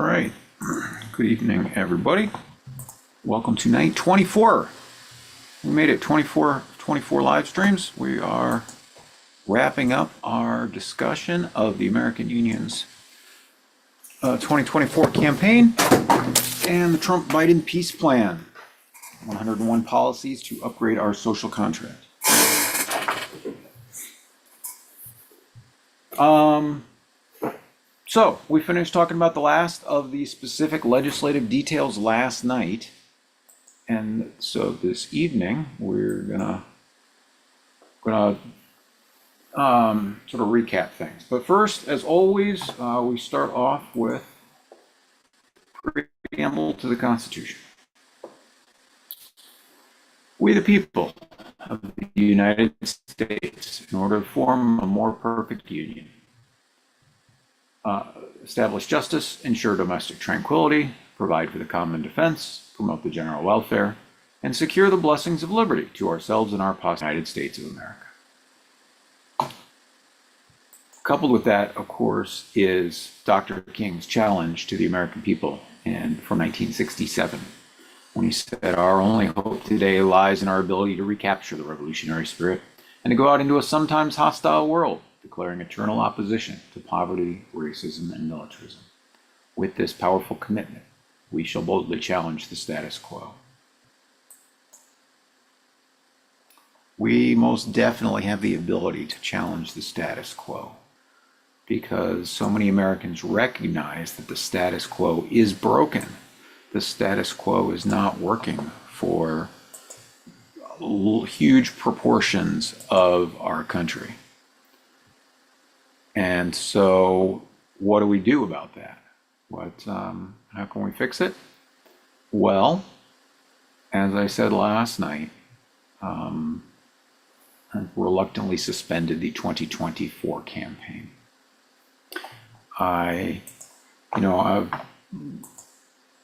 right. Good evening, everybody. Welcome to night 24. We made it 24 live streams. We are wrapping up our discussion of the American Union's 2024 campaign and the Trump-Biden peace plan. 101 policies to upgrade our social contract. So we finished talking about the last of the specific legislative details last night. And so this evening, we're gonna sort of recap things. But first, as always, we start off with preamble to the Constitution. We the people of the United States, in order to form a more perfect union, establish justice, ensure domestic tranquility, provide for the common defense, promote the general welfare, and secure the blessings of liberty to ourselves and our United States of America. Coupled with that, of course, is Dr. King's challenge to the American people from 1967, when he said, "Our only hope today lies in our ability to recapture the revolutionary spirit and to go out into a sometimes hostile world, declaring eternal opposition to poverty, racism, and militarism. With this powerful commitment, we shall boldly challenge the status quo." We most definitely have the ability to challenge the status quo because so many Americans recognize that the status quo is broken. The status quo is not working for huge proportions of our country. And so what do we do about that? How can we fix it? Well, as I said last night, I reluctantly suspended the 2024 campaign.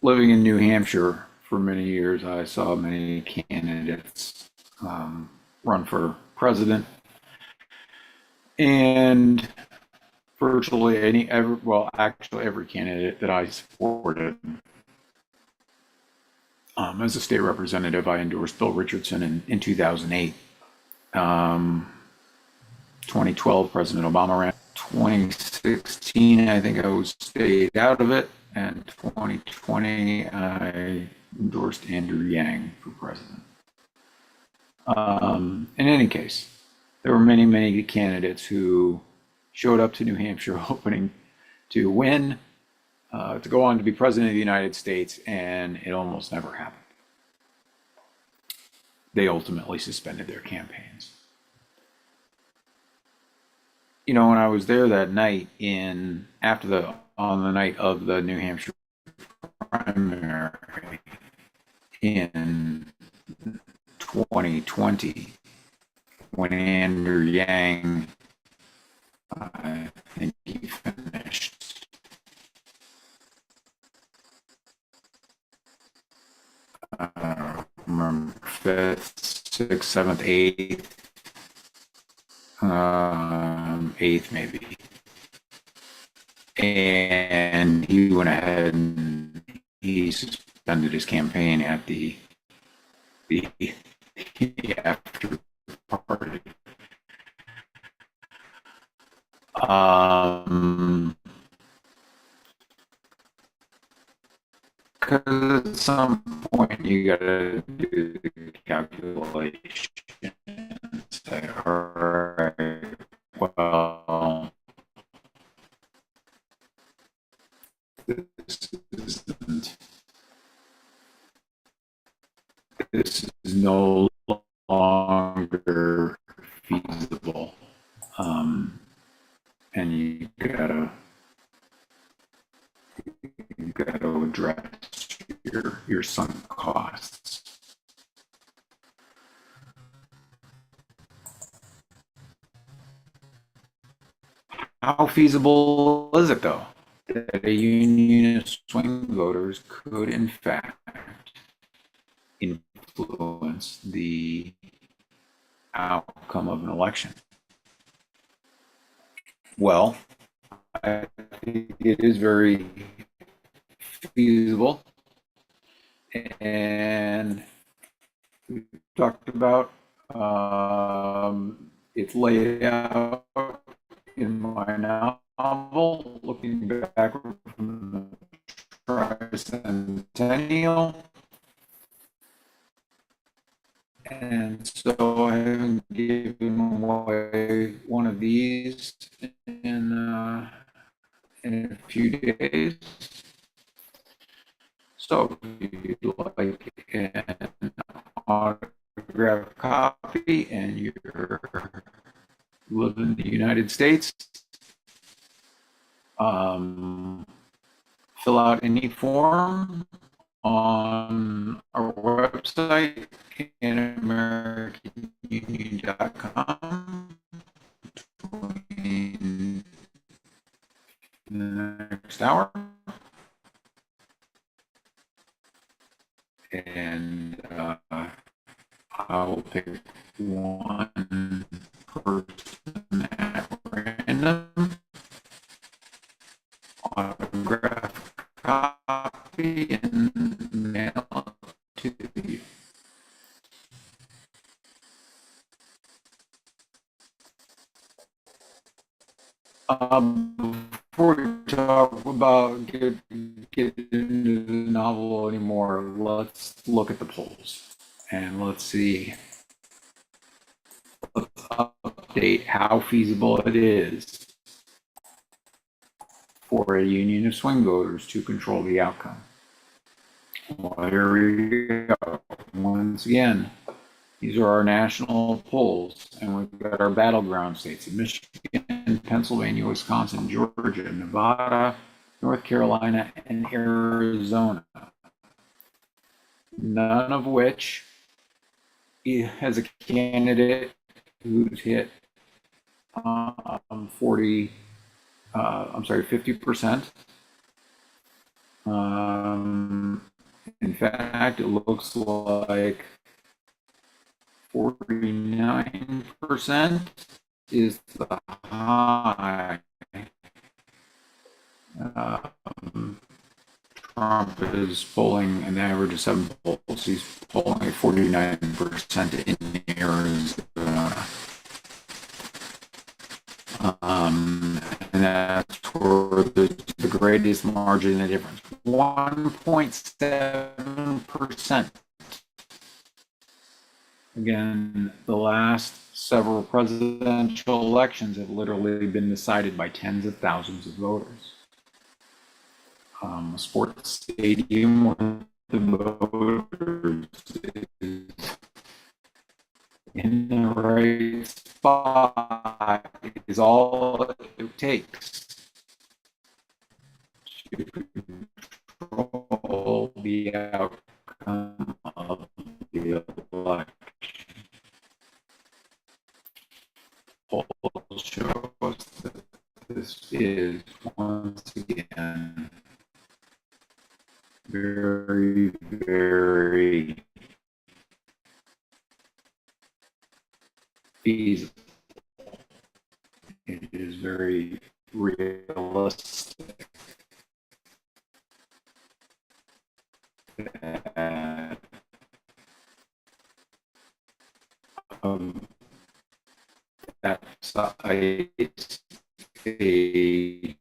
Living in New Hampshire for many years, I saw many candidates run for president, and virtually every candidate that I supported. As a state representative, I endorsed Bill Richardson in 2008. 2012, President Obama ran. 2016, I think I stayed out of it. And 2020, I endorsed Andrew Yang for president. In any case, there were many, many candidates who showed up to New Hampshire hoping to win, to go on to be president of the United States, and it almost never happened. They ultimately suspended their campaigns. When I was there that night on the night of the New Hampshire primary in 2020, when Andrew Yang, I think he finished remember 5th, 6th, 7th, 8th maybe. And he went ahead and he suspended his campaign at the after party. Because at some point you gotta do the calculation and say, all right, well, this is no longer feasible, and you gotta address your sunk costs. How feasible is it, though, that a union of swing voters could, in fact, influence the outcome of an election? Well, I think it is very feasible. And we talked about it's laid out in my novel, looking backward from the tricentennial. And so I haven't given away one of these in a few days. So if you'd like an autographed copy and you live in the United States, fill out any form on our website, panamericanunion.com, in the next hour. And I will pick one person at random, autograph copy, and mail it to you. Before we talk about get into the novel anymore, let's look at the polls and let's see. Let's update how feasible it is for a union of swing voters to control the outcome. Well, here we go. Once again, these are our national polls, and we've got our battleground states of Michigan, Pennsylvania, Wisconsin, Georgia, Nevada, North Carolina, and Arizona. None of which has a candidate who's hit 50%. In fact, it looks like 49% is the high. Trump is polling an average of 7 polls. He's polling at 49% in Arizona. And that's for the greatest margin of difference. 1.7%. Again, the last several presidential elections have literally been decided by tens of thousands of voters. A sports stadium where the voters is in the right spot is all it takes to control the outcome of the election. Polls show us that this is once again very, very feasible. It is very realistic that that size a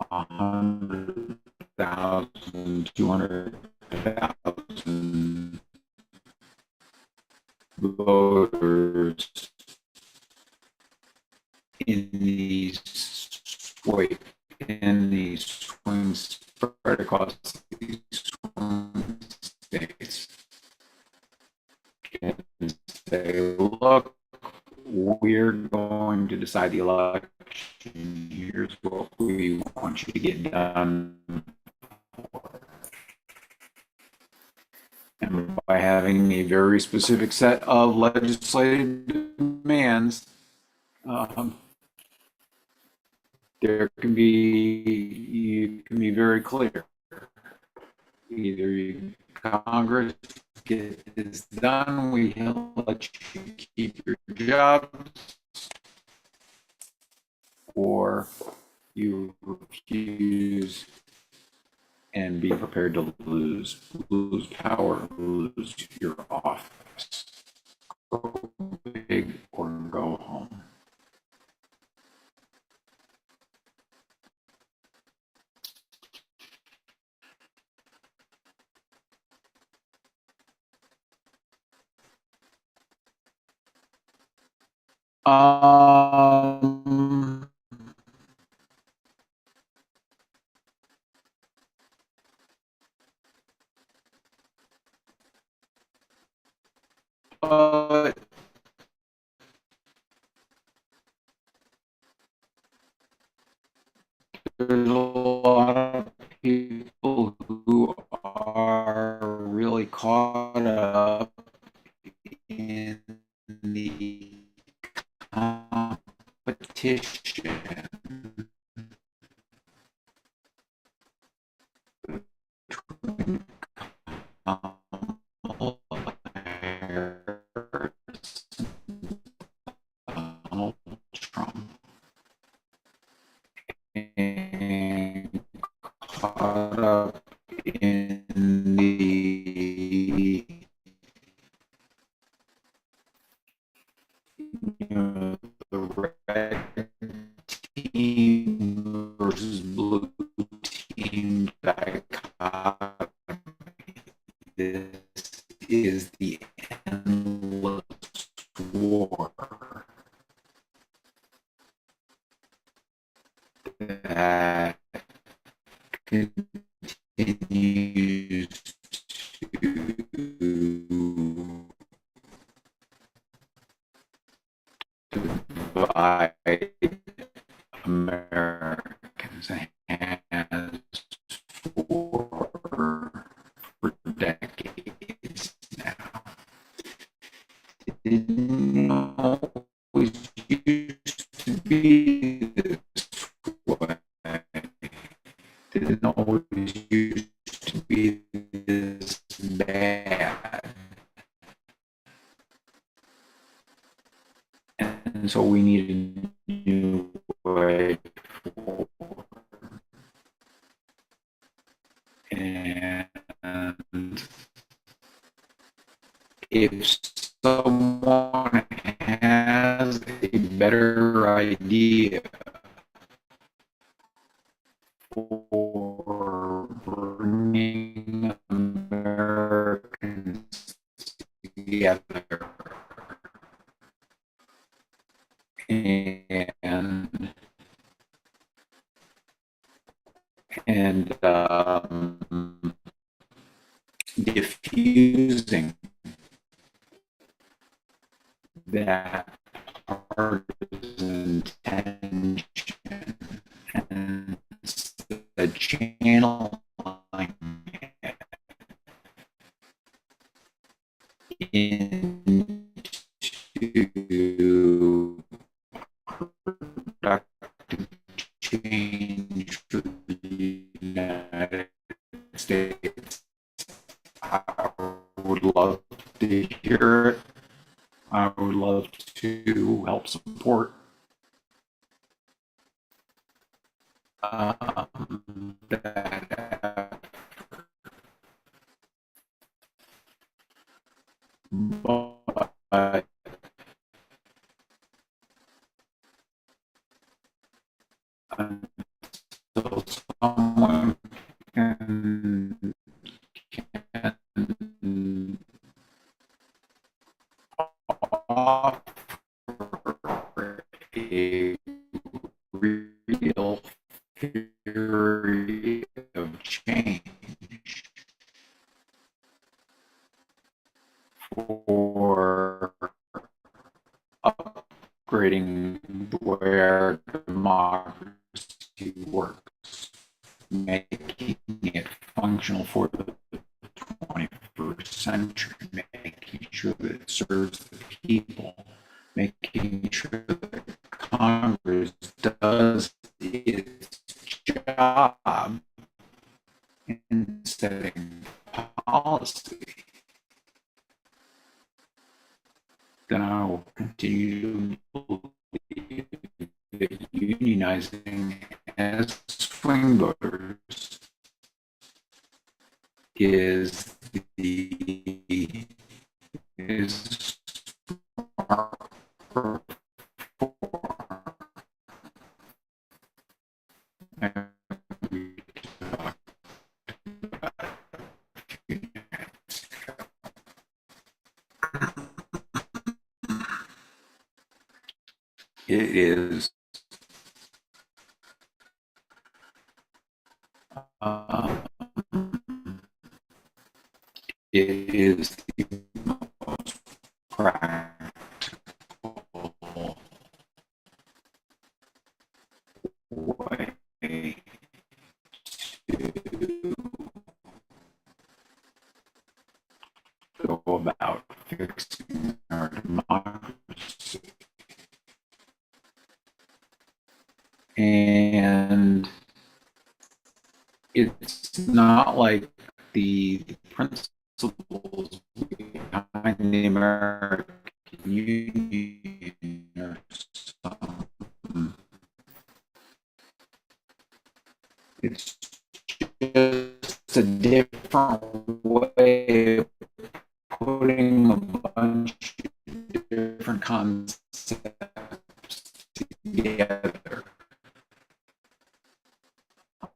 100,000, 200,000 voters in these swings spread across these swing states can say, look, we're going to decide the election. Here's what we want you to get done. And by having a very specific set of legislative demands, you can be very clear. Either Congress get this done, we let you keep your jobs, or you refuse and be prepared to lose power, lose your office. Go big or go home. Um, but there's a lot of people who are really caught up in the competition between Donald Trump and caught up in the the red team versus blue team dichotomy. This is the endless war that continues to divide Americans has for decades now. It didn't always used to be this way. It didn't always used to be this bad. And so we need a new way forward. And if someone has a better idea for bringing Americans together and diffusing that partisan tension and the channeling it into productive change for the United States. I would love to hear it. I would love to help support that. But until someone can offer a real theory of change for upgrading the way our democracy works, making it functional for the 21st century, making sure that it serves the people, making sure that Congress does its job in setting policy, then I will continue to believe that you unionizing as swing voters is is it is uh, it is the most practical way to go about fixing our democracy. And it's not like the principles behind the American Union are some, it's just a different way of putting a bunch of different concepts together.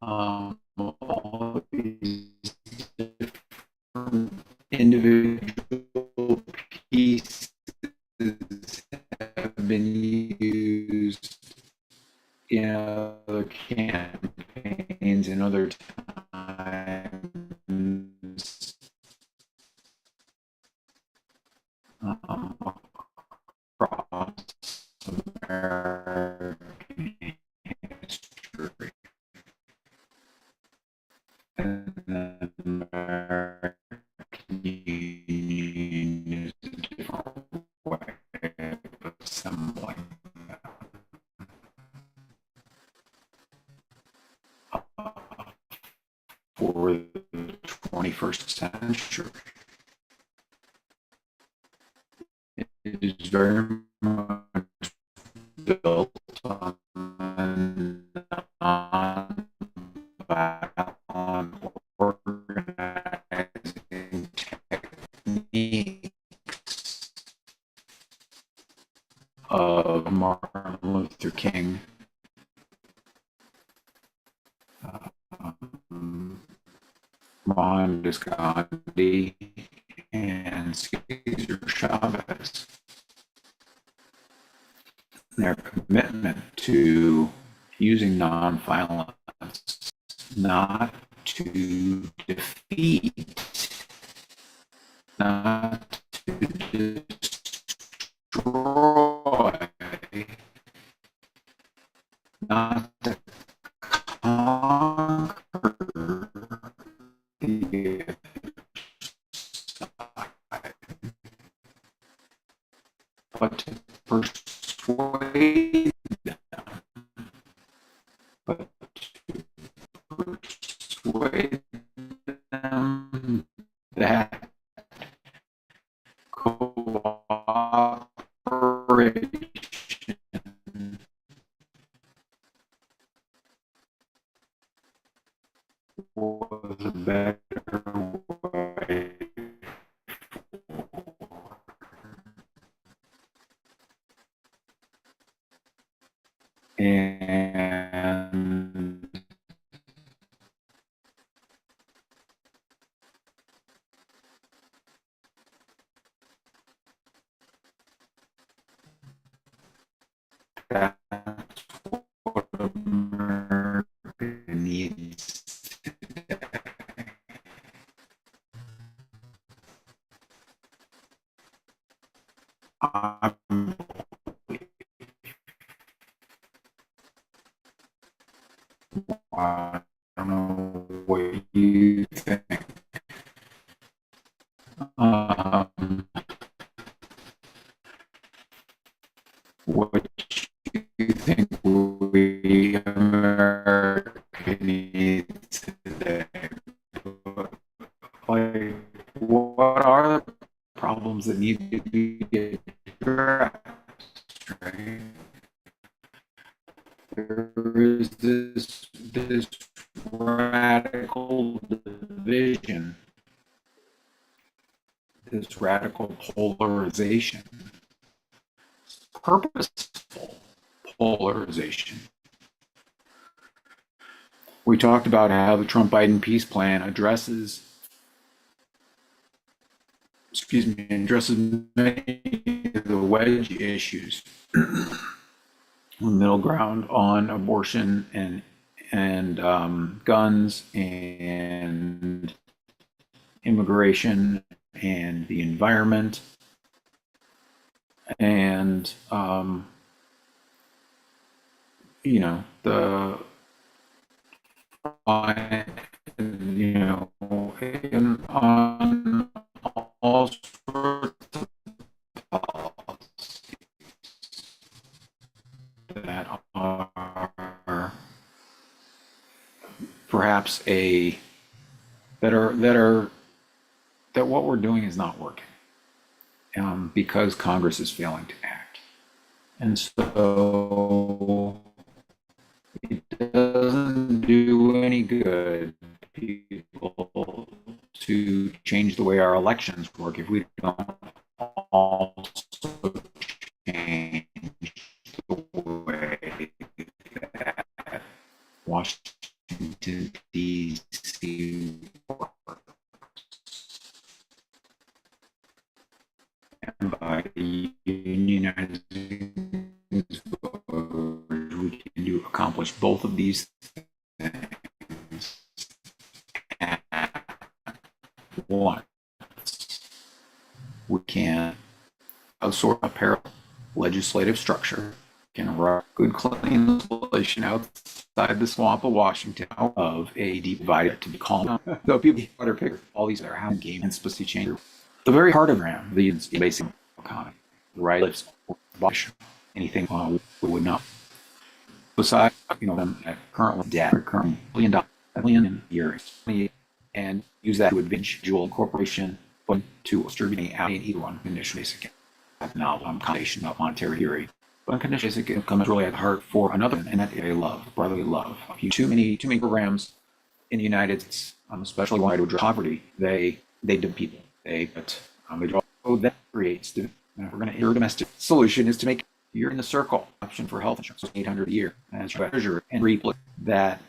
All these different individual pieces have been used in other campaigns and other times across American history. And the American Union is a different way of assembling for the 21st century. It is very much built on organizing techniques of Martin Luther King, Mohandas Gandhi, and Cesar Chavez. Their commitment to using nonviolence not to defeat, not to destroy, not to conquer the side, but to persuade them, but to persuade them that cooperation was a better way. And that's what America needs today. I don't know what you think. Um, what you think we America needs today? Like, what are the problems that need to be addressed? Right? there is this radical division, this radical polarization, purposeful polarization. We talked about how the Trump-Biden peace plan addresses many of the wedge issues, the middle ground on abortion and guns and immigration and the environment and the on all sorts of policies that are perhaps that what we're doing is not working, because Congress is failing to act. And so it doesn't do any good, people, to change the way our elections work if we don't also change the way that Washington, D.C. works. And by unionizing voters, we can accomplish both of these things at once. We can outsource a parallel legislative structure, can run good clean legislation outside the swamp of Washington, out of a deep divide to be calm. So people better pick all these are having game and specific change. The very heart of RAM, the basic economy, the right lives, anything we would not. Besides, them at currently debt, current $1 billion a year, and use that to advantage dual corporation, but to distribute out in one condition basic novel combination of monetary theory. But unconditional basic income is really at the heart for another, and that is love, brotherly love. Too many programs in the United States, especially when to address poverty, they do people. That creates the. If we're going to, your domestic solution is to make you're in the circle option for health insurance, $800 a year as treasurer, and replay that.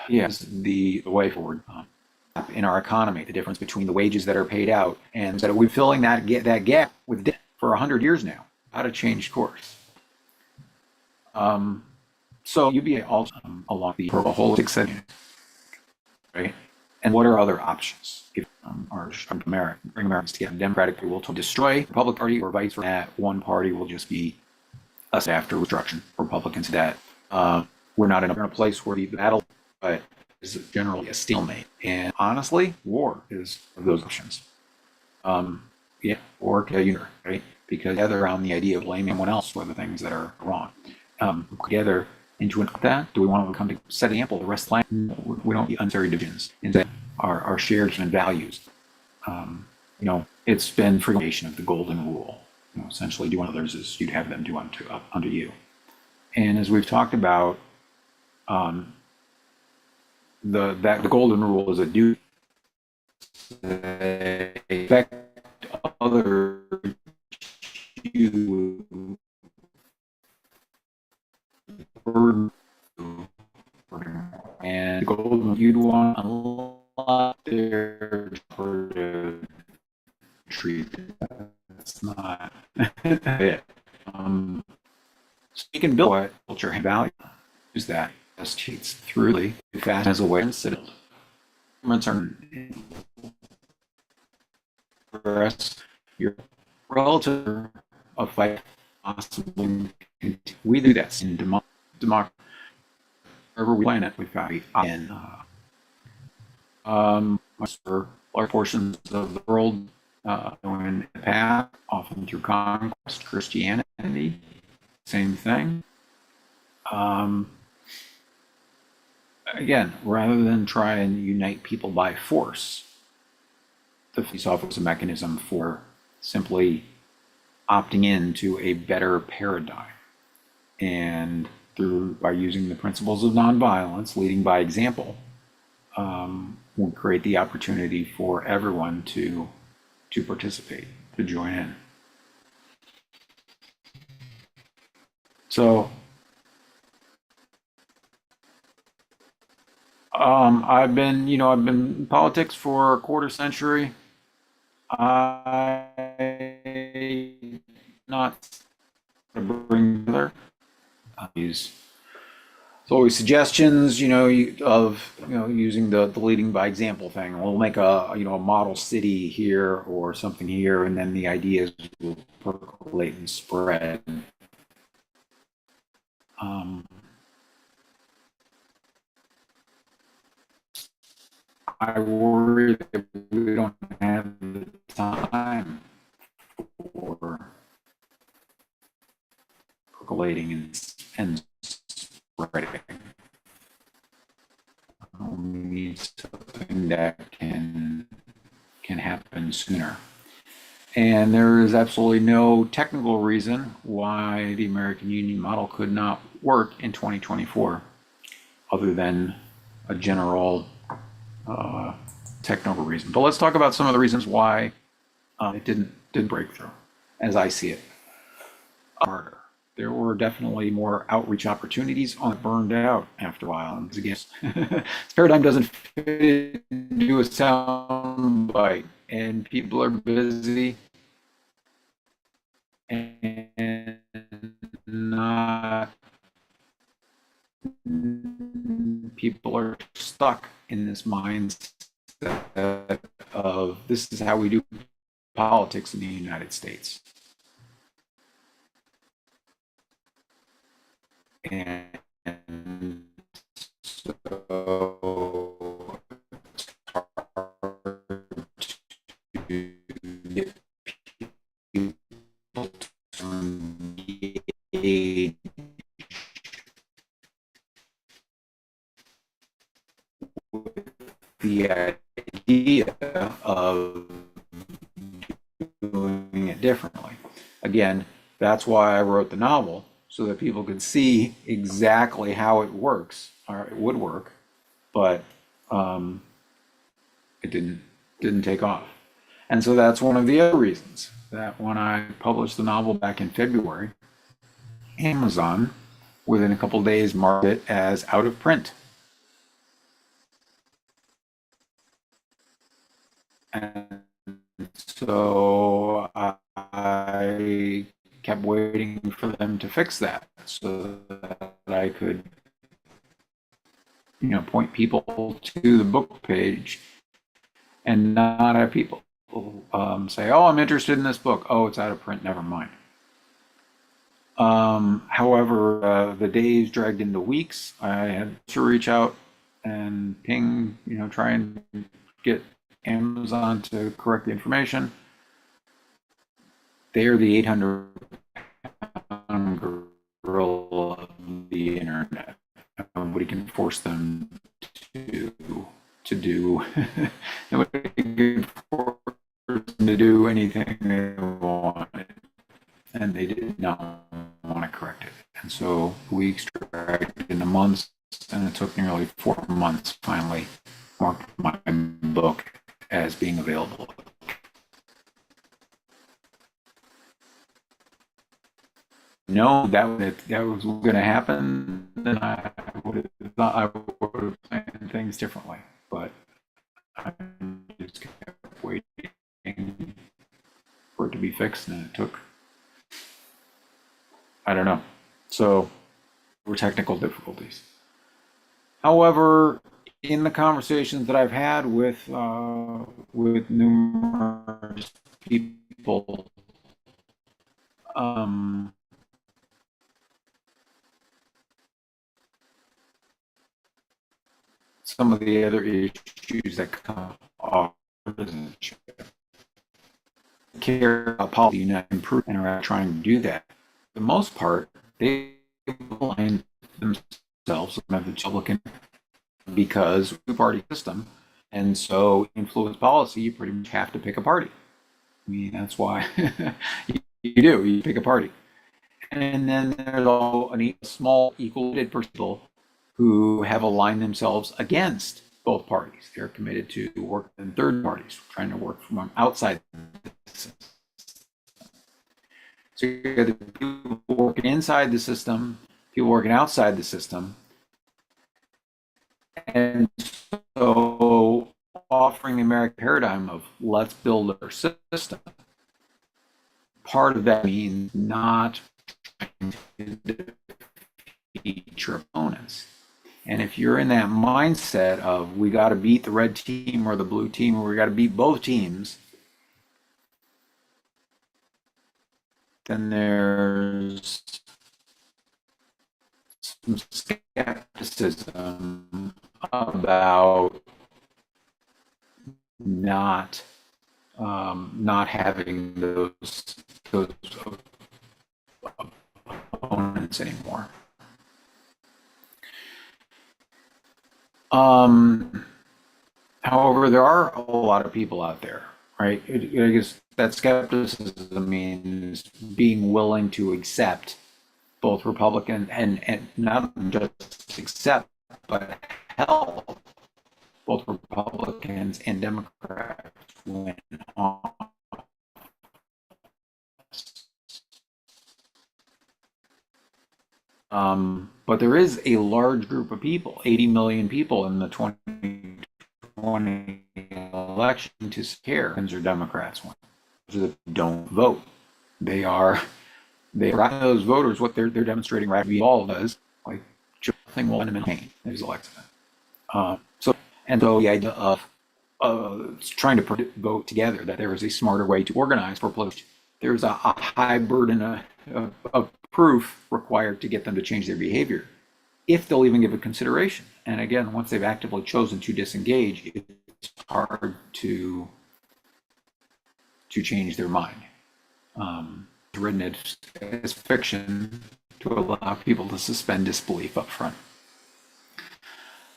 Yes, the way forward in our economy, the difference between the wages that are paid out and that we're filling that gap with debt for 100 years now. How to change course. So UBA also along the holistic setting, right? And what are other options? If bring Americans together, Democratic will to destroy the Republican Party, or vice versa, that one party will just be us after destruction. Republicans that we're not in a place where the battle, but is generally a stalemate. And honestly, war is one of those options. Or together, right? Because together on the idea of blaming someone else for the things that are wrong. Together into that, do we want to come to set an example? The rest of the land, we don't need unnecessary divisions. Instead, our shared human values. It's been formation of the golden rule. Essentially, do unto others as you'd have them do unto you. And as we've talked about, the golden rule is a duty to affect others you and the golden you'd want a lot there to treat. That's not it. So you can build what culture and value. Use that as cheats through the fast as a way to sit. Governments are for us, your relative of fight possibly. We do that in democracy. Wherever we planet, we fight in for large portions of the world in the past, often through conquest, Christianity, same thing. Again, rather than try and unite people by force, the peace offers a mechanism for simply opting into a better paradigm. And by using the principles of nonviolence, leading by example, will create the opportunity for everyone to participate, to join in. So I've been in politics for a quarter century. I not to bring together. Use It's always suggestions, using the leading by example thing. We'll make a model city here or something here, and then the ideas will percolate and spread. I worry that we don't have the time for percolating and spreading. We need something that can happen sooner. And there is absolutely no technical reason why the American Union model could not work in 2024, other than a general technical reason. But let's talk about some of the reasons why it didn't break through, as I see it. Harder. There were definitely more outreach opportunities burned out after a while. And again, this paradigm doesn't fit into a sound bite, and people are busy and people are stuck in this mindset of this is how we do politics in the United States. And so it's hard to get people to engage with the idea of doing it differently. Again, that's why I wrote the novel, so that people could see exactly how it works, or it would work, but it didn't take off. And so that's one of the other reasons that when I published the novel back in February, Amazon, within a couple of days, marked it as out of print. And so I kept waiting for them to fix that so that I could, point people to the book page and not have people say, "Oh, I'm interested in this book. Oh, it's out of print. Never mind." However, the days dragged into weeks. I had to reach out and ping, try and get Amazon to correct the information. They are the 800-pound gorilla of the internet. Nobody can force them to do. Nobody can force them to do anything they wanted, and they did not want to correct it. And so weeks dragged into months, and it took nearly 4 months finally marked my book as being available. Know that was going to happen, then I would have planned things differently. But I just kept waiting for it to be fixed, and it took, I don't know. So there were technical difficulties. However, in the conversations that I've had with numerous people, some of the other issues that come off citizenship, care about policy, improve, and are trying to do that. For the most part, they align themselves with the Republican because of the party system, and so influence policy, you pretty much have to pick a party. I mean, that's why you pick a party. And then there's all a small equal people who have aligned themselves against both parties. They're committed to work in third parties, trying to work from outside the system. So you have the people working inside the system, people working outside the system. And so offering the American paradigm of let's build our system, part of that means not trying to defeat your opponents. And if you're in that mindset of we got to beat the red team or the blue team, or we got to beat both teams, then there's some skepticism about not having those opponents anymore. However, there are a lot of people out there, right? I guess that skepticism means being willing to accept both Republican and not just accept, but help both Republicans and Democrats win on. But there is a large group of people, 80 million people in the 2020 election to scare or Democrats win. Those that don't vote. They are those voters, what they're demonstrating right all does, like nothing will maintain these elections. So the idea of trying to vote together, that there is a smarter way to organize for politics. There's a high burden of proof required to get them to change their behavior, if they'll even give it consideration. And again, once they've actively chosen to disengage, it's hard to change their mind. Written it as fiction to allow people to suspend disbelief up front.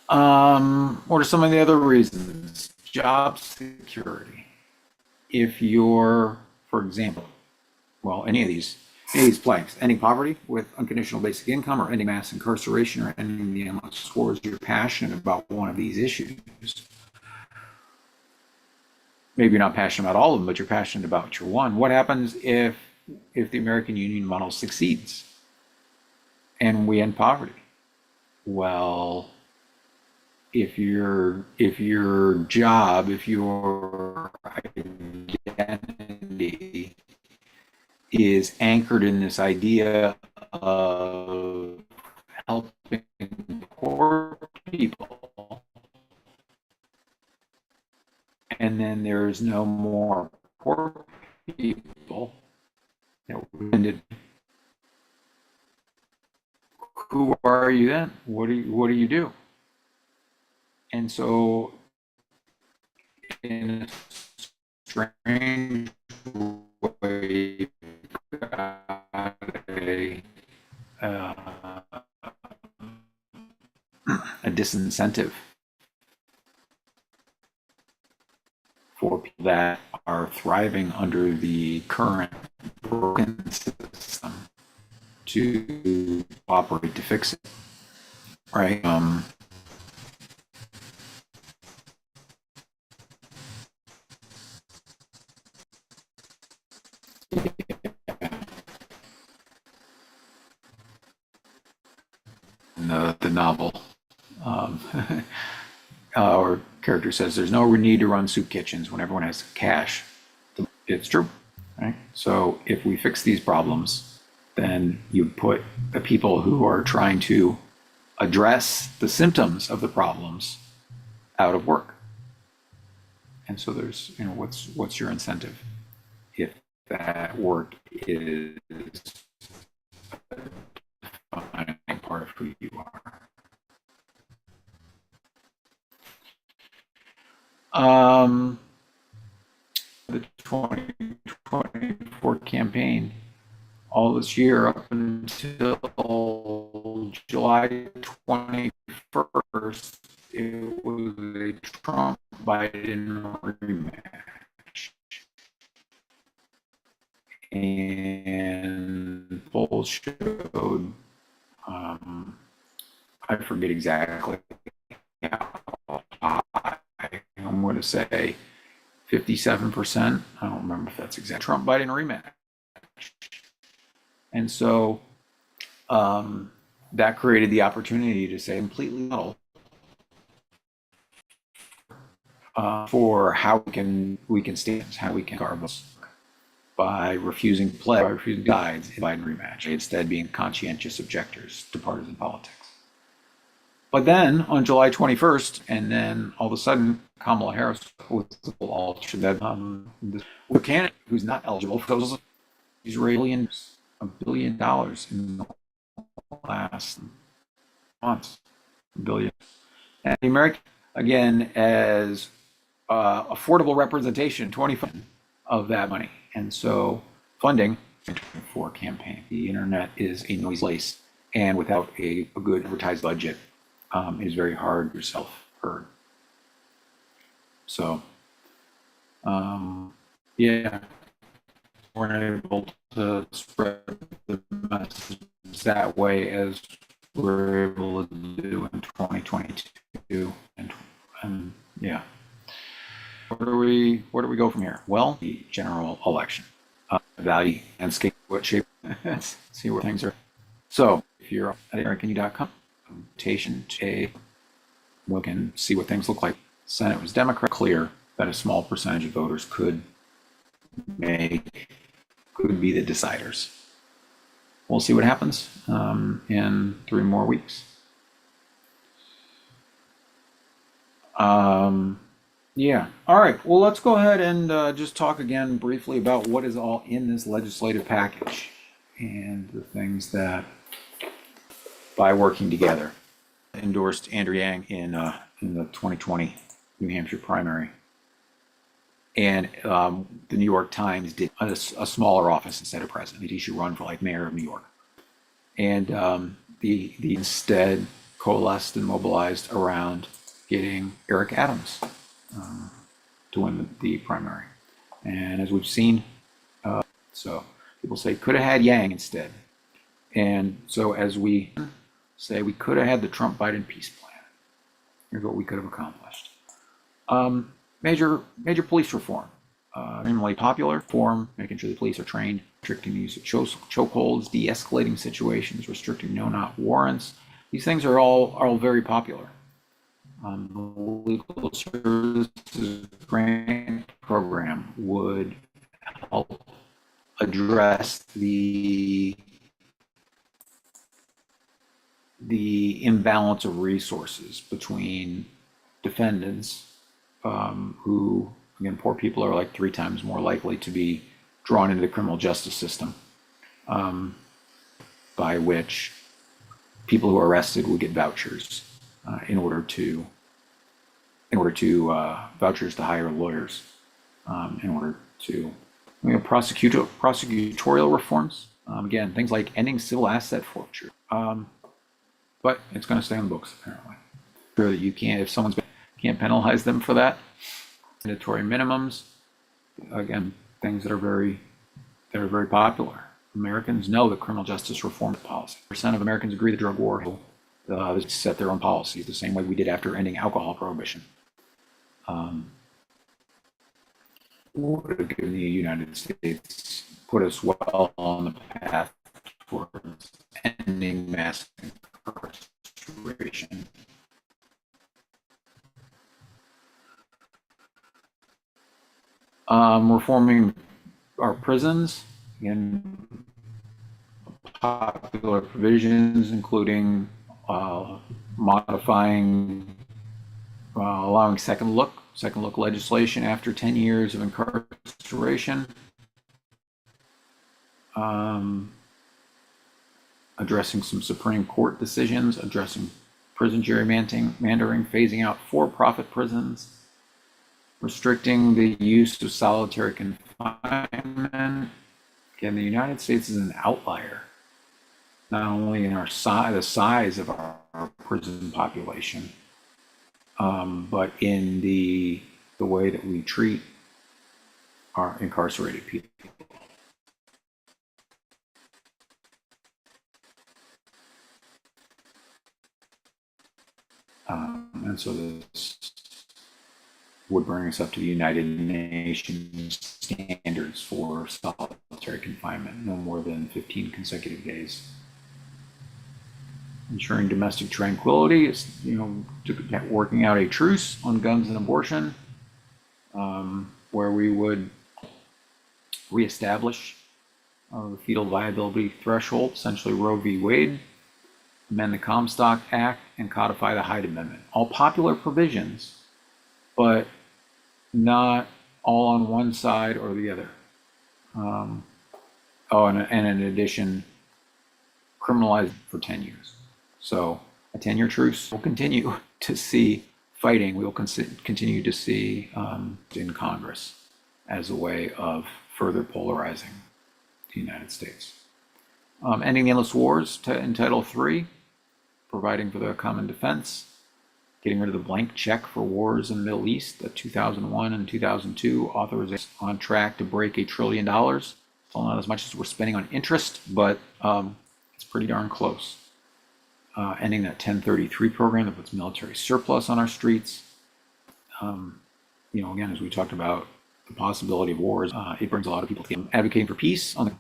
What are some of the other reasons? Job security. If you're, for example, well, any of these flags, ending poverty with unconditional basic income, or ending mass incarceration, or ending the endless wars, you're passionate about one of these issues. Maybe you're not passionate about all of them, but you're passionate about your one. What happens if the American Union model succeeds and we end poverty? Well, if your job, if your identity is anchored in this idea of helping poor people, and then there's no more poor people, who are you then? What do you do? And so, in a strange way, a disincentive for people that are thriving under the current broken system to operate to fix it, right? The novel, our character says there's no need to run soup kitchens when everyone has cash. It's true, right? So if we fix these problems, then you put the people who are trying to address the symptoms of the problems out of work. And so there's, what's your incentive if that work is a part of who you are? The 2024 campaign, all this year up until July 21st, it was a Trump-Biden rematch. And polls showed, I forget exactly how high. I'm going to say 57%. I don't remember if that's exact. Trump Biden rematch. And so that created the opportunity to say completely model for how we can stand, how we can carve us by refusing play, by refusing sides in Biden rematch, instead being conscientious objectors to partisan politics. But then on July 21st, and then all of a sudden, Kamala Harris was alter that the candidate who's not eligible for those Israeli $1 billion in the last months, $1 billion. And the American, again, as affordable representation, 25 of that money. And so funding for campaign. The internet is a noisy place, and without a good advertised budget, it is very hard yourself heard. So, yeah, we're able to spread the message that way as we're able to do in 2022, and yeah. Where do we go from here? Well, the general election, value and scale, what shape, see where things are. So if you're at americanu.com, invitation to we can see what things look like. Senate was Democrat. Clear that a small percentage of voters could be the deciders. We'll see what happens in 3 more weeks. Yeah. All right. Well, let's go ahead and just talk again briefly about what is all in this legislative package and the things that, by working together, endorsed Andrew Yang in the 2020 New Hampshire primary. And the New York Times did a smaller office instead of president. He should run for like mayor of New York. And the instead coalesced and mobilized around getting Eric Adams to win the primary. And as we've seen, so people say could have had Yang instead. And so as we say, we could have had the Trump-Biden peace plan. Here's what we could have accomplished. Major police reform. Extremely popular form, making sure the police are trained, restricting the use of chokeholds, de-escalating situations, restricting no-knock warrants. These things are all very popular. The legal services grant program would help address the imbalance of resources between defendants who, again, poor people are like 3 times more likely to be drawn into the criminal justice system, by which people who are arrested would get vouchers in order to vouchers to hire lawyers, in order to prosecutorial reforms. Again, things like ending civil asset forfeiture. But it's going to stay on the books apparently. Sure that you can't, if someone's can't penalize them for that. Mandatory minimums, again, things that are very popular. Americans know that criminal justice reform policy. Percent of Americans agree the drug war will set their own policies the same way we did after ending alcohol prohibition. Would have given the United States, put us well on the path towards ending mass incarceration. Reforming our prisons, and popular provisions, including modifying, allowing second look legislation after 10 years of incarceration, addressing some Supreme Court decisions, addressing prison gerrymandering, phasing out for-profit prisons, restricting the use of solitary confinement. Again, the United States is an outlier, not only in the size of our prison population, but in the way that we treat our incarcerated people. And so this would bring us up to the United Nations standards for solitary confinement, no more than 15 consecutive days. Ensuring domestic tranquility is, working out a truce on guns and abortion, where we would reestablish the fetal viability threshold, essentially Roe v. Wade, amend the Comstock Act, and codify the Hyde Amendment. All popular provisions, but not all on one side or the other. And in addition, criminalized for 10 years. So a 10-year truce. We'll continue to see fighting. We will continue to see in Congress as a way of further polarizing the United States. Ending the endless wars in Title III, providing for the common defense, getting rid of the blank check for wars in the Middle East, the 2001 and 2002 authorization on track to break $1 trillion. Still not as much as we're spending on interest, but it's pretty darn close. Ending that 1033 program that puts military surplus on our streets. Again, as we talked about the possibility of wars, it brings a lot of people together. Advocating for peace on the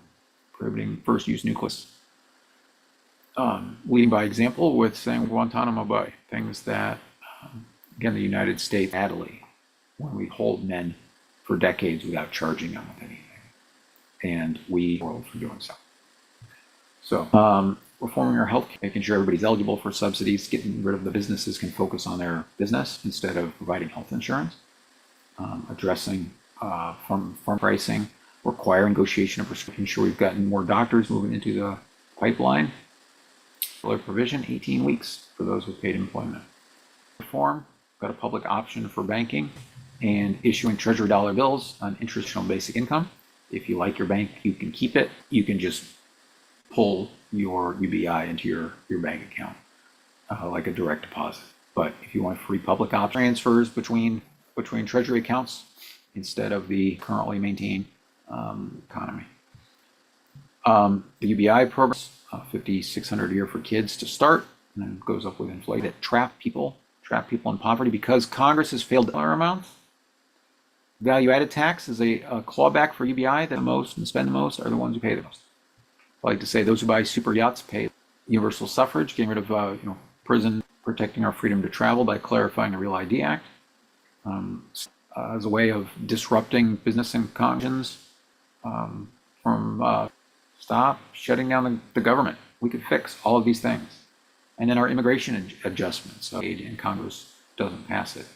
prohibiting first use nuclear. Leading by example with saying Guantanamo Bay, things that, again, the United States badly when we hold men for decades without charging them with anything. And we world for doing so. So, reforming our health, making sure everybody's eligible for subsidies, getting rid of the businesses can focus on their business instead of providing health insurance, addressing farm pricing, requiring negotiation of prescription, sure we've gotten more doctors moving into the pipeline. Provision, 18 weeks for those with paid employment. Reform, got a public option for banking and issuing treasury dollar bills on interest on basic income. If you like your bank, you can keep it. You can just pull your UBI into your bank account, like a direct deposit. But if you want free public option transfers between treasury accounts instead of the currently maintained economy. The UBI program, $5,600 a year for kids to start, and then it goes up with inflation. That trap people in poverty because Congress has failed dollar amounts. Value-added tax is a clawback for UBI. The most and spend the most are the ones who pay the most. I like to say those who buy super yachts pay. Universal suffrage, getting rid of prison, protecting our freedom to travel by clarifying the Real ID Act, as a way of disrupting business and conscience, from stop shutting down the government. We could fix all of these things. And then our immigration adjustments, and Congress doesn't pass it,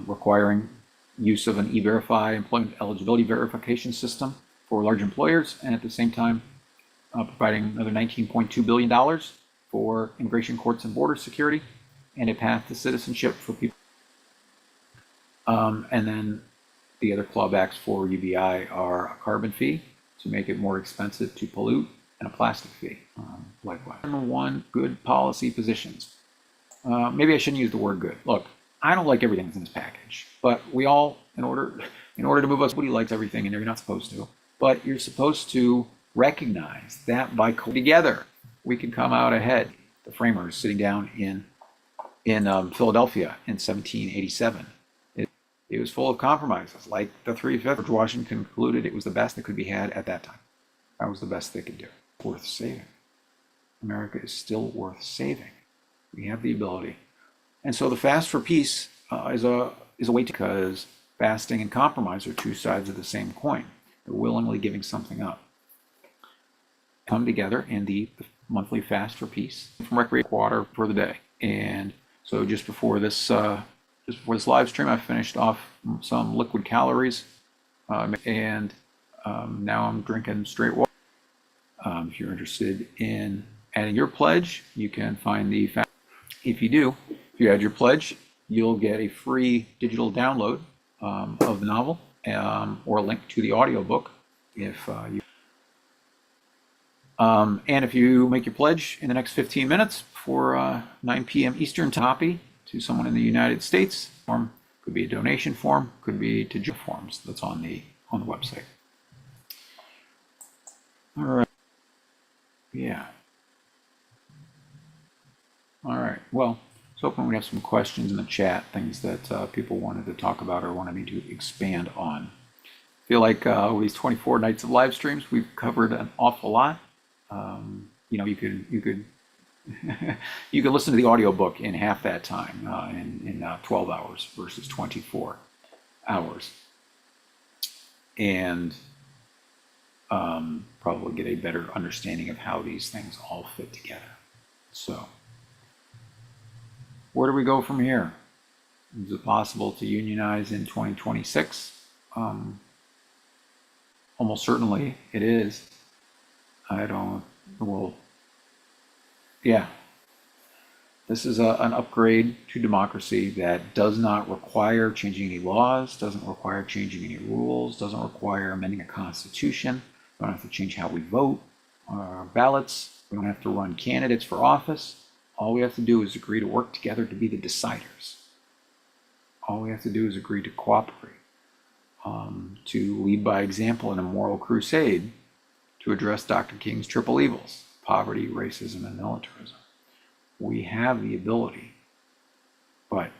requiring use of an E-Verify employment eligibility verification system for large employers, and at the same time providing another $19.2 billion for immigration courts and border security, and a path to citizenship for people. And then the other clawbacks for UBI are a carbon fee to make it more expensive to pollute, and a plastic fee, likewise. Number one, good policy positions. Maybe I shouldn't use the word good. Look, I don't like everything that's in this package, but we all, in order to move us, nobody likes everything, and you're not supposed to. But you're supposed to recognize that by together, we can come out ahead. The framers sitting down in Philadelphia in 1787. It was full of compromises, like the 3/5. George Washington concluded it was the best that could be had at that time. That was the best they could do. Worth saving. America is still worth saving. We have the ability. And so the fast for peace is a way to, because fasting and compromise are two sides of the same coin. They're willingly giving something up. Come together in the monthly fast for peace from recreate water for the day. And so just before this live stream, I finished off some liquid calories, and now I'm drinking straight water. If you're interested in adding your pledge, you can find the fast. If you add your pledge, you'll get a free digital download of the novel, or a link to the audiobook and if you make your pledge in the next 15 minutes before 9 p.m. Eastern, copy to someone in the United States. Form could be a donation form, could be to forms that's on the website. All right. Yeah. All right. Well, so hoping we have some questions in the chat, things that people wanted to talk about or wanted me to expand on. I feel like with these 24 nights of live streams, we've covered an awful lot. You know, you could you could listen to the audiobook in half that time, in 12 hours versus 24 hours, and probably get a better understanding of how these things all fit together. So, where do we go from here? Is it possible to unionize in 2026? Almost certainly it is. Yeah. This is an upgrade to democracy that does not require changing any laws, doesn't require changing any rules, doesn't require amending a constitution. We don't have to change how we vote on our ballots. We don't have to run candidates for office. All we have to do is agree to work together to be the deciders. All we have to do is agree to cooperate, to lead by example in a moral crusade to address Dr. King's triple evils: poverty, racism, and militarism. We have the ability, but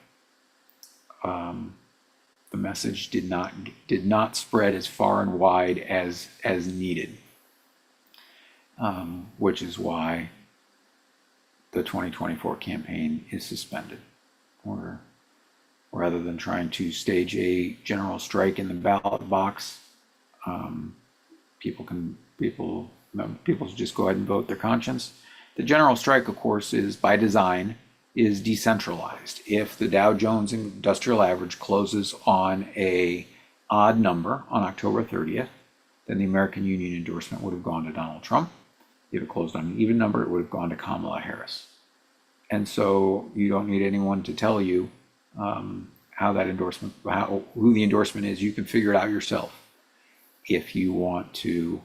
the message did not spread as far and wide as needed, which is why the 2024 campaign is suspended. Or rather than trying to stage a general strike in the ballot box, people just go ahead and vote their conscience. The general strike, of course, is by design is decentralized. If the Dow Jones Industrial Average closes on a odd number on October 30th, then the American Union endorsement would have gone to Donald Trump. If it closed on an even number, it would have gone to Kamala Harris. And so you don't need anyone to tell you how that endorsement, who the endorsement is. You can figure it out yourself if you want to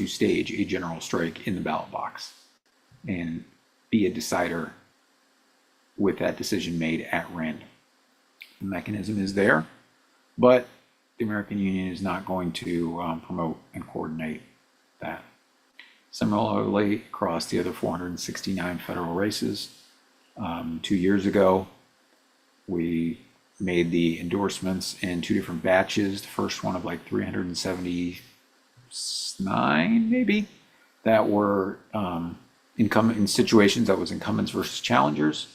stage a general strike in the ballot box and be a decider with that decision made at random. The mechanism is there, but the American Union is not going to promote and coordinate that. Similarly, across the other 469 federal races, 2 years ago, we made the endorsements in 2 different batches. The first one of like 379, maybe, that were in situations that was incumbents versus challengers,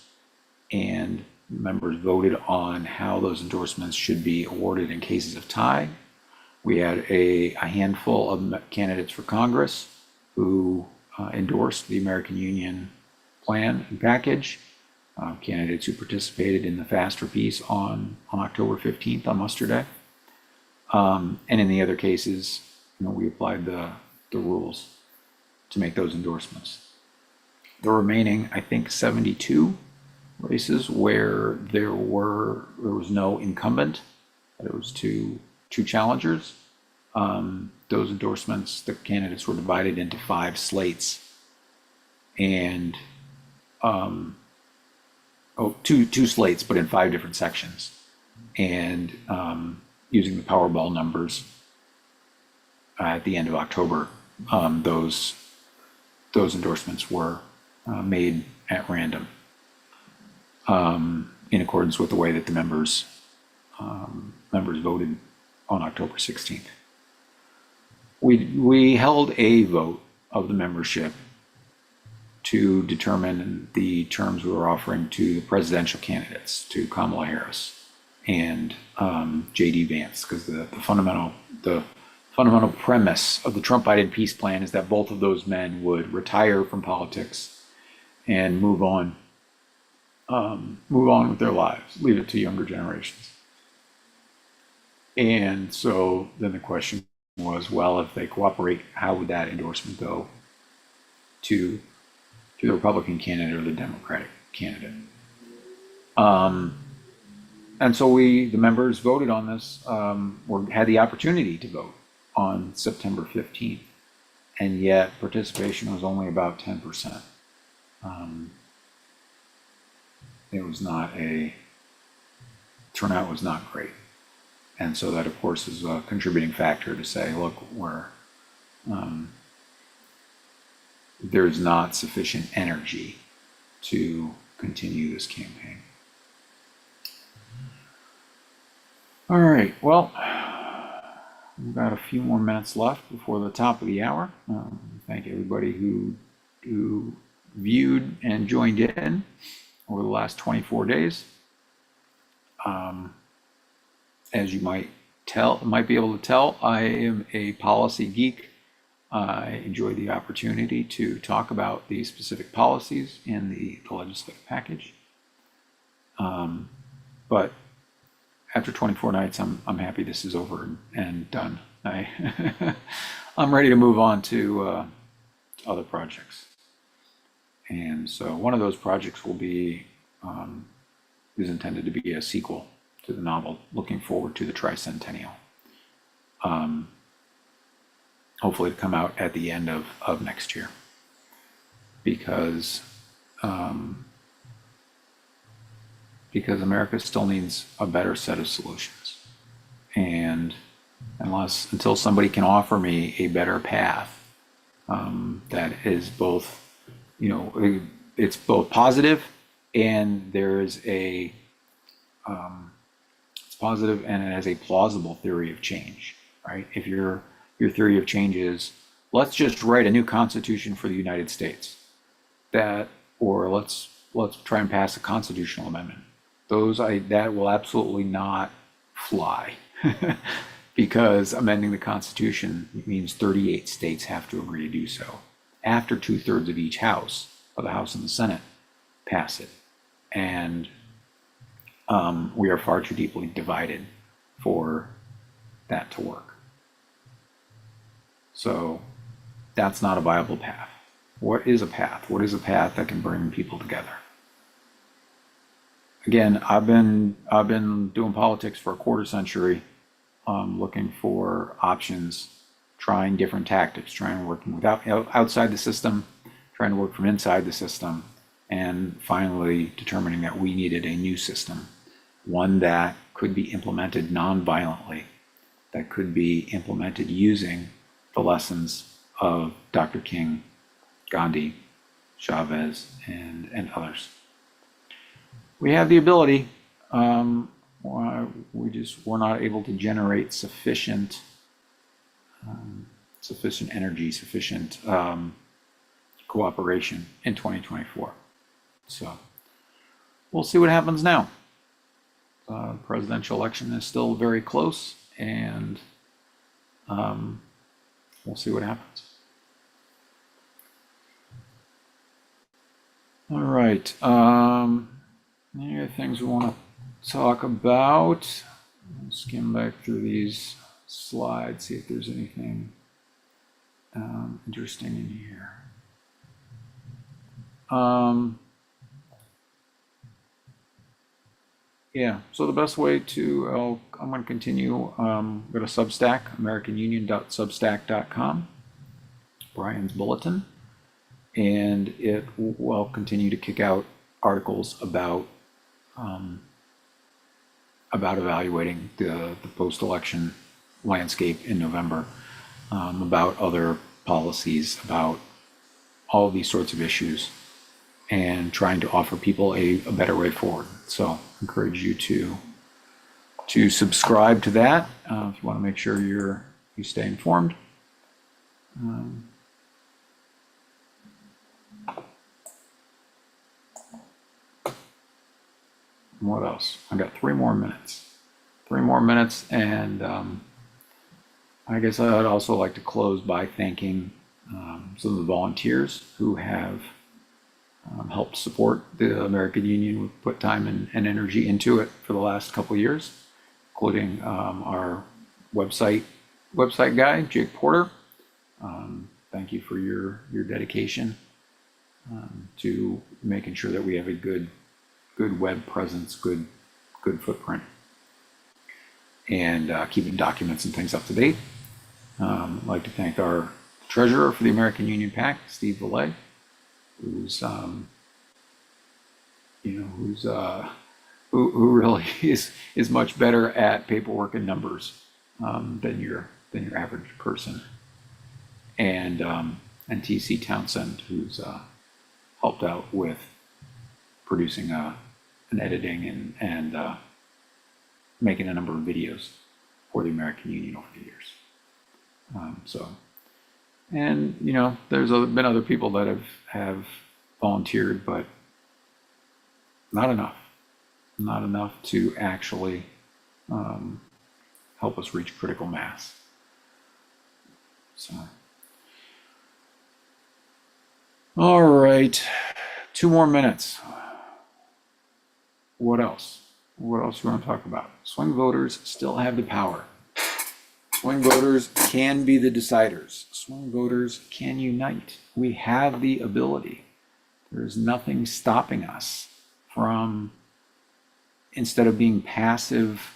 and members voted on how those endorsements should be awarded in cases of tie. We had a handful of candidates for Congress who endorsed the American Union plan and package, candidates who participated in the FAST piece on October 15th on muster day. And in the other cases, we applied the rules to make those endorsements. The remaining, I think, 72 races where there was no incumbent, there was two challengers. Those endorsements, the candidates were divided into 5 slates, and two slates, but in 5 different sections. And using the Powerball numbers at the end of October, those endorsements were made at random, in accordance with the way that the members voted on October 16th. We held a vote of the membership to determine the terms we were offering to the presidential candidates, to Kamala Harris and J.D. Vance, because the fundamental premise of the Trump-Biden peace plan is that both of those men would retire from politics and move on with their lives, leave it to younger generations. And so then the question was, well, if they cooperate, how would that endorsement go to the Republican candidate or the Democratic candidate? And so the members voted on this, or had the opportunity to vote on September 15th, and yet participation was only about 10%. Turnout was not great. And so that, of course, is a contributing factor to say, look, there's not sufficient energy to continue this campaign. All right, well, we've got a few more minutes left before the top of the hour. Thank everybody who viewed and joined in over the last 24 days. As you might be able to tell, I am a policy geek. I enjoy the opportunity to talk about the specific policies in the legislative package. But after 24 nights, I'm happy this is over and done. I'm ready to move on to other projects. And so one of those projects will be, is intended to be a sequel to the novel, looking forward to the tricentennial. Hopefully to come out at the end of next year. Because America still needs a better set of solutions. And until somebody can offer me a better path that is both, it's both positive and it's positive and it has a plausible theory of change, right? If your theory of change is, let's just write a new constitution for the United States, or let's try and pass a constitutional amendment. That will absolutely not fly because amending the Constitution means 38 states have to agree to do so after 2/3 of each house, of the House and the Senate, pass it. And we are far too deeply divided for that to work. So that's not a viable path. What is a path? What is a path that can bring people together? Again, I've been doing politics for a quarter century, looking for options, trying different tactics, trying working outside the system, trying to work from inside the system, and finally determining that we needed a new system, one that could be implemented non-violently, that could be implemented using the lessons of Dr. King, Gandhi, Chavez, and others. We have the ability, we're not able to generate sufficient energy, sufficient cooperation in 2024. So we'll see what happens now. The presidential election is still very close, and we'll see what happens. All right. Any other things we want to talk about? I'll skim back through these slides, see if there's anything interesting in here. Yeah, so the best way to, I'm going to continue, go to Substack, americanunion.substack.com, Brian's Bulletin, and it will continue to kick out articles about evaluating the post-election landscape in November, about other policies, about all of these sorts of issues, and trying to offer people a better way forward. So I encourage you to subscribe to that if you want to make sure you stay informed. What else? I got 3 more minutes. 3 more minutes, and I guess I'd also like to close by thanking some of the volunteers who have helped support the American Union. We've put time and energy into it for the last couple of years, including our website guy, Jake Porter. Thank you for your dedication to making sure that we have a good web presence, good footprint, and keeping documents and things up to date. I'd like to thank our treasurer for the American Union PAC, Steve Valet, who really is much better at paperwork and numbers than your average person. And and T.C. Townsend, who's helped out with producing an editing and making a number of videos for the American Union over the years. And you know, there's been other people that have volunteered, but not enough to actually help us reach critical mass. So, all right, 2 more minutes. What else? What else do we want to talk about? Swing voters still have the power. Swing voters can be the deciders. Swing voters can unite. We have the ability. There's nothing stopping us from, instead of being passive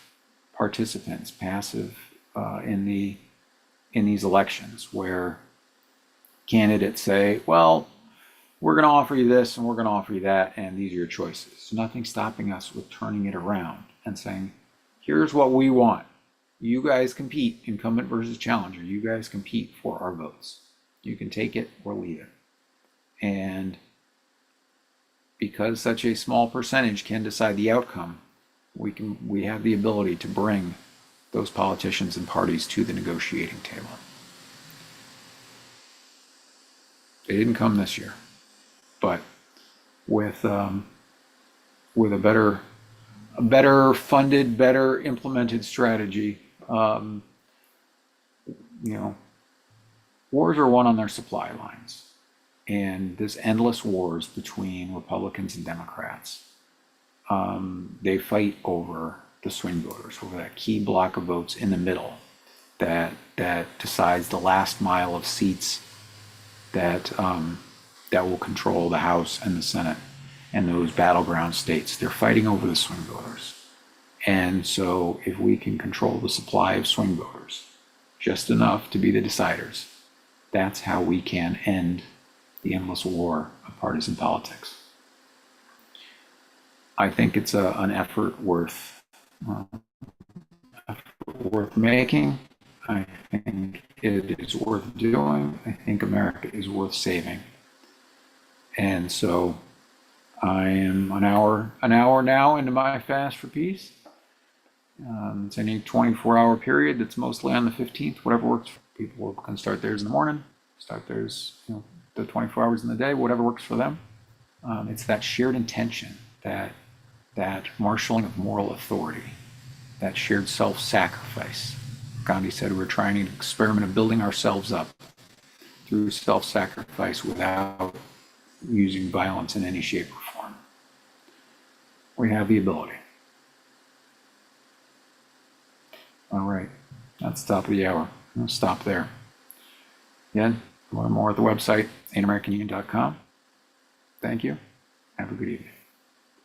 participants, passive in these elections, where candidates say, well, we're going to offer you this and we're going to offer you that, and these are your choices. There's nothing stopping us with turning it around and saying, here's what we want. You guys compete, incumbent versus challenger. You guys compete for our votes. You can take it or leave it. And because such a small percentage can decide the outcome, we have the ability to bring those politicians and parties to the negotiating table. They didn't come this year, but with a better funded, better implemented strategy, you know, wars are won on their supply lines. And this endless wars between Republicans and Democrats, they fight over the swing voters, over that key block of votes in the middle that decides the last mile of seats that will control the House and the Senate and those battleground states. They're fighting over the swing voters. And so if we can control the supply of swing voters just enough to be the deciders, that's how we can end the endless war of partisan politics. I think it's an effort worth making. I think it is worth doing. I think America is worth saving. And so I am an hour now into my fast for peace. It's any 24-hour period that's mostly on the 15th, whatever works for people. Can start theirs in the morning, start theirs, you know, the 24 hours in the day, whatever works for them. It's that shared intention, that marshaling of moral authority, that shared self-sacrifice. Gandhi said we're trying an experiment of building ourselves up through self-sacrifice without using violence in any shape or form. We have the ability. All right, that's the top of the hour. I'll stop there. Again, learn more at the website, ain'tamericanunion.com. Thank you. Have a good evening.